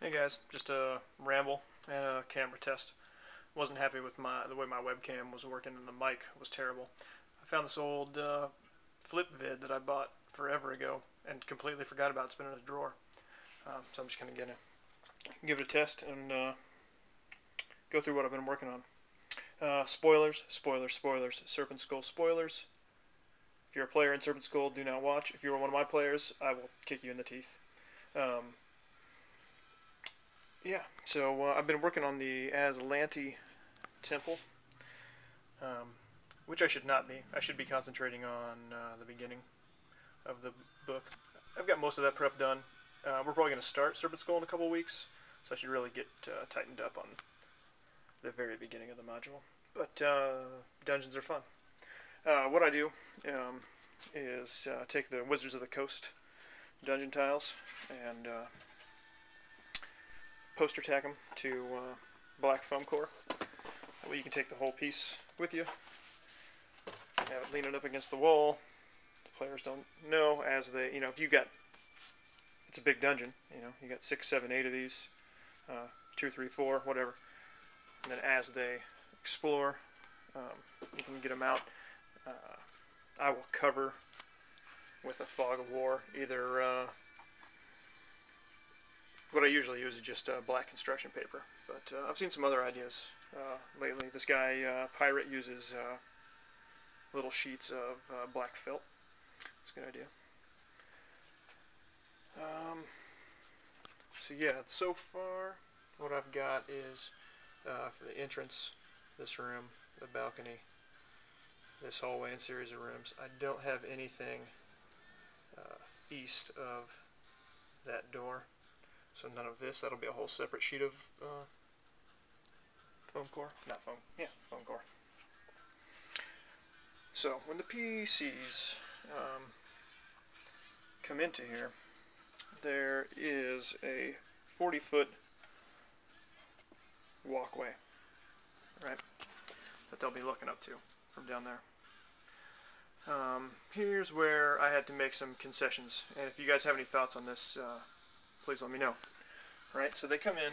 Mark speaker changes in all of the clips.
Speaker 1: Hey guys, just a ramble and a camera test. Wasn't happy with the way my webcam was working and the mic was terrible. I found this old flip vid that I bought forever ago and completely forgot about. It's been in a drawer. So I'm just gonna give it a test and go through what I've been working on. Spoilers, spoilers, spoilers. Serpent Skull spoilers. If you're a player in Serpent Skull, do not watch. If you are one of my players, I will kick you in the teeth. Yeah, so I've been working on the Aslanti temple, which I should not be. I should be concentrating on the beginning of the book. I've got most of that prep done. We're probably going to start Serpent Skull in a couple weeks, so I should really get tightened up on the very beginning of the module. But dungeons are fun. What I do is take the Wizards of the Coast dungeon tiles and poster tack them to black foam core. That way you can take the whole piece with you, have it leaning up against the wall. The players don't know as they, if you got, it's a big dungeon, you got 6, 7, 8 of these, 2, 3, 4, whatever. And then as they explore, you can get them out. I will cover with a fog of war, either what I usually use is just black construction paper, but I've seen some other ideas lately. This guy, Pirate, uses little sheets of black felt. It's a good idea. So yeah, so far what I've got is for the entrance, this room, the balcony, this hallway and series of rooms. I don't have anything east of that door. So none of this. That'll be a whole separate sheet of foam core. Not foam. Yeah, foam core. So when the PCs come into here, there is a 40-foot walkway, right, that they'll be looking up to from down there. Here's where I had to make some concessions, and if you guys have any thoughts on this, please let me know. Right, so they come in,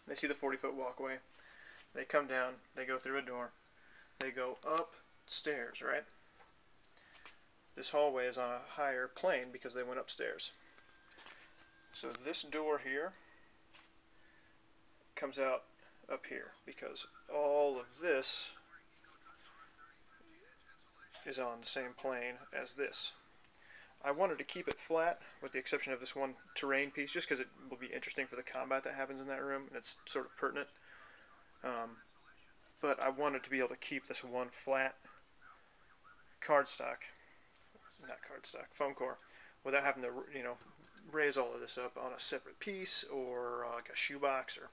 Speaker 1: they see the 40-foot walkway, they come down, they go through a door, they go upstairs, right? This hallway is on a higher plane because they went upstairs. So this door here comes out up here because all of this is on the same plane as this. I wanted to keep it flat with the exception of this one terrain piece just because it will be interesting for the combat that happens in that room and it's sort of pertinent. But I wanted to be able to keep this one flat foam core without having to, raise all of this up on a separate piece or like a shoebox or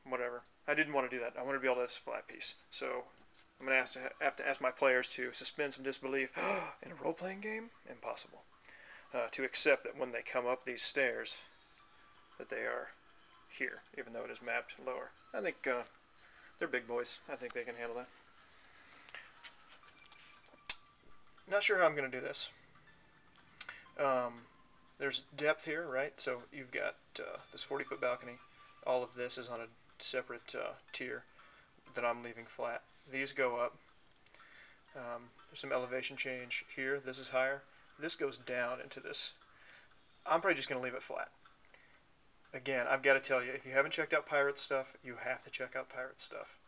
Speaker 1: whatever. I didn't want to do that. I wanted to be able to have this flat piece. So I'm going to have to ask my players to suspend some disbelief. In a role-playing game? Impossible. To accept that when they come up these stairs, that they are here, even though it is mapped lower. I think they're big boys. I think they can handle that. Not sure how I'm going to do this. There's depth here, right? So you've got this 40-foot balcony. All of this is on a separate tier that I'm leaving flat. These go up. There's some elevation change here. This is higher. This goes down into this. I'm probably just going to leave it flat. Again, I've got to tell you, if you haven't checked out Pirate stuff, you have to check out Pirate stuff.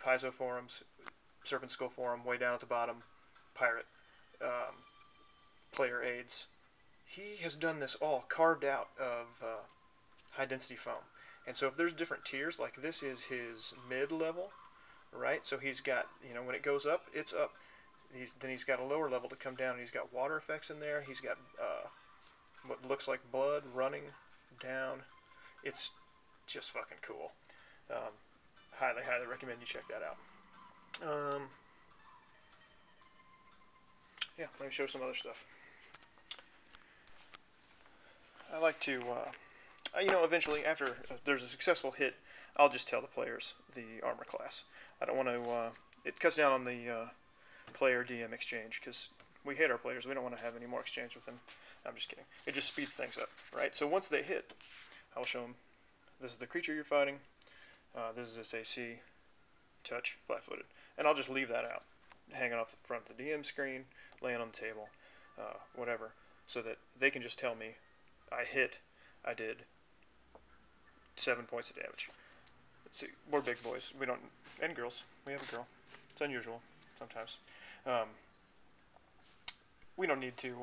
Speaker 1: Paizo forums, Serpent Skull forum, way down at the bottom, Pirate, player aids. He has done this all carved out of high density foam. And so if there's different tiers, like this is his mid-level, right? So he's got, when it goes up, it's up. Then he's got a lower level to come down, and he's got water effects in there. He's got what looks like blood running down. It's just fucking cool. Highly, highly recommend you check that out. Yeah, let me show some other stuff. I like to, eventually, after there's a successful hit, I'll just tell the players the armor class. I don't want to, it cuts down on the player DM exchange, because we hate our players. We don't want to have any more exchange with them. I'm just kidding. It just speeds things up, right? So once they hit, I'll show them, this is the creature you're fighting, this is its AC, touch, flat-footed. And I'll just leave that out, hanging off the front of the DM screen, laying on the table, whatever, so that they can just tell me, I did 7 points of damage. See, we're big boys. We don't, and girls. We have a girl. It's unusual sometimes. We don't need to,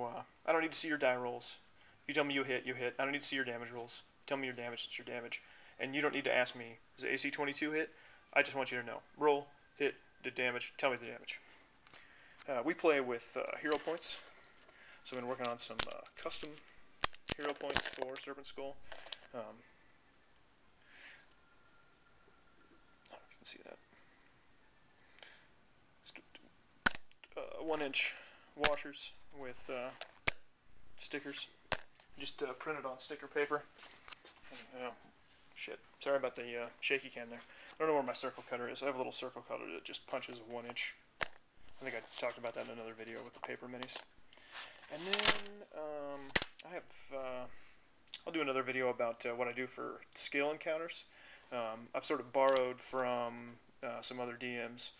Speaker 1: I don't need to see your die rolls. If you tell me you hit, you hit. I don't need to see your damage rolls. Tell me your damage, it's your damage. And you don't need to ask me, is the AC 22 hit? I just want you to know. Roll, hit, did damage, tell me the damage. We play with hero points. So I've been working on some custom hero points for Serpent Skull. I don't know if you can see that. 1-inch washers with stickers. Just printed on sticker paper. And, shit. Sorry about the shaky cam there. I don't know where my circle cutter is. I have a little circle cutter that just punches a 1-inch. I think I talked about that in another video with the paper minis. And then I'll do another video about what I do for skill encounters. I've sort of borrowed from some other DMs.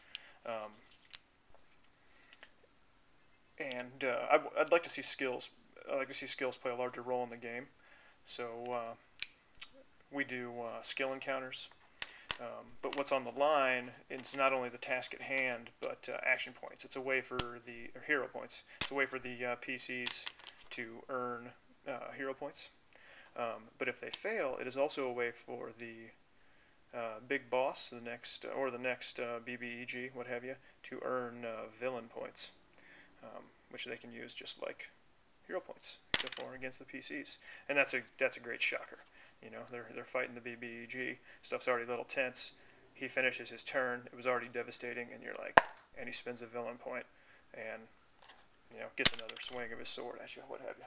Speaker 1: I'd like to see skills. I like to see skills play a larger role in the game. So we do skill encounters. But what's on the line is not only the task at hand, but action points. It's a way for the hero points. It's a way for the PCs to earn hero points. But if they fail, it is also a way for the big boss, the next BBEG, what have you, to earn villain points, which they can use just like hero points, except for against the PCs. And that's a great shocker. You know, they're fighting the BBEG. Stuff's already a little tense. He finishes his turn. It was already devastating, and you're like, and he spends a villain point, and you know, gets another swing of his sword at you, what have you.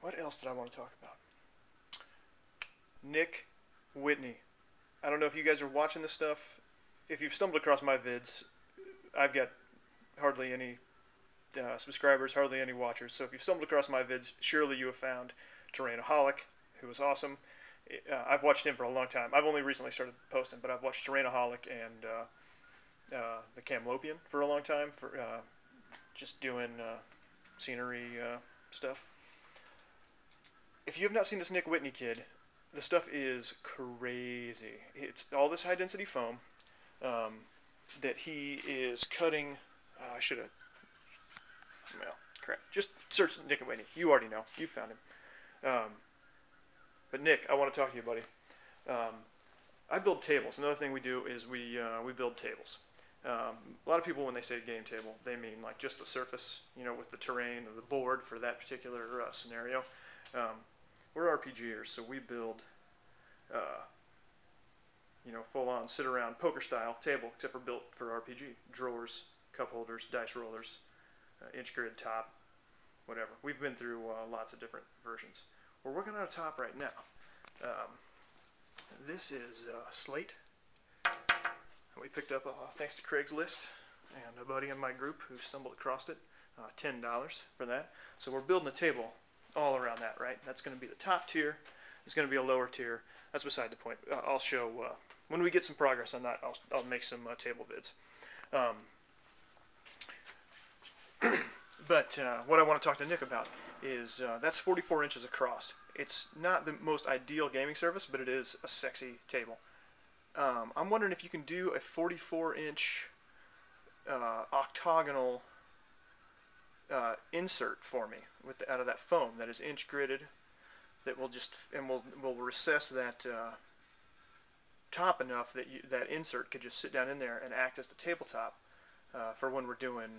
Speaker 1: What else did I want to talk about? Nick Whitney. I don't know if you guys are watching this stuff. If you've stumbled across my vids, I've got hardly any subscribers, hardly any watchers. So if you've stumbled across my vids, surely you have found Terrainaholic, who is awesome. I've watched him for a long time. I've only recently started posting, but I've watched Terrainaholic and the Camlopian for a long time, for just doing scenery stuff. If you have not seen this Nick Whitney kid, the stuff is crazy. It's all this high density foam that he is cutting. I should have. Well, crap. Just search Nick Whitney. You already know. You found him. But Nick, I want to talk to you, buddy. I build tables. Another thing we do is we build tables. A lot of people, when they say game table, they mean like just the surface, you know, with the terrain or the board for that particular scenario. We're RPGers, so we build, you know, full-on sit-around poker-style table, except for built for RPG. Drawers, cup holders, dice rollers, inch grid top, whatever. We've been through lots of different versions. We're working on a top right now. This is slate. We picked up, thanks to Craigslist and a buddy in my group who stumbled across it, $10 for that. So we're building a table all around that, right? That's going to be the top tier. It's going to be a lower tier. That's beside the point. I'll show, when we get some progress on that, I'll make some table vids. But what I want to talk to Nick about is that's 44 inches across. It's not the most ideal gaming surface, but it is a sexy table. I'm wondering if you can do a 44-inch octagonal insert for me out of that foam that is inch gridded. That will just we'll recess that top enough that that insert could just sit down in there and act as the tabletop for when we're doing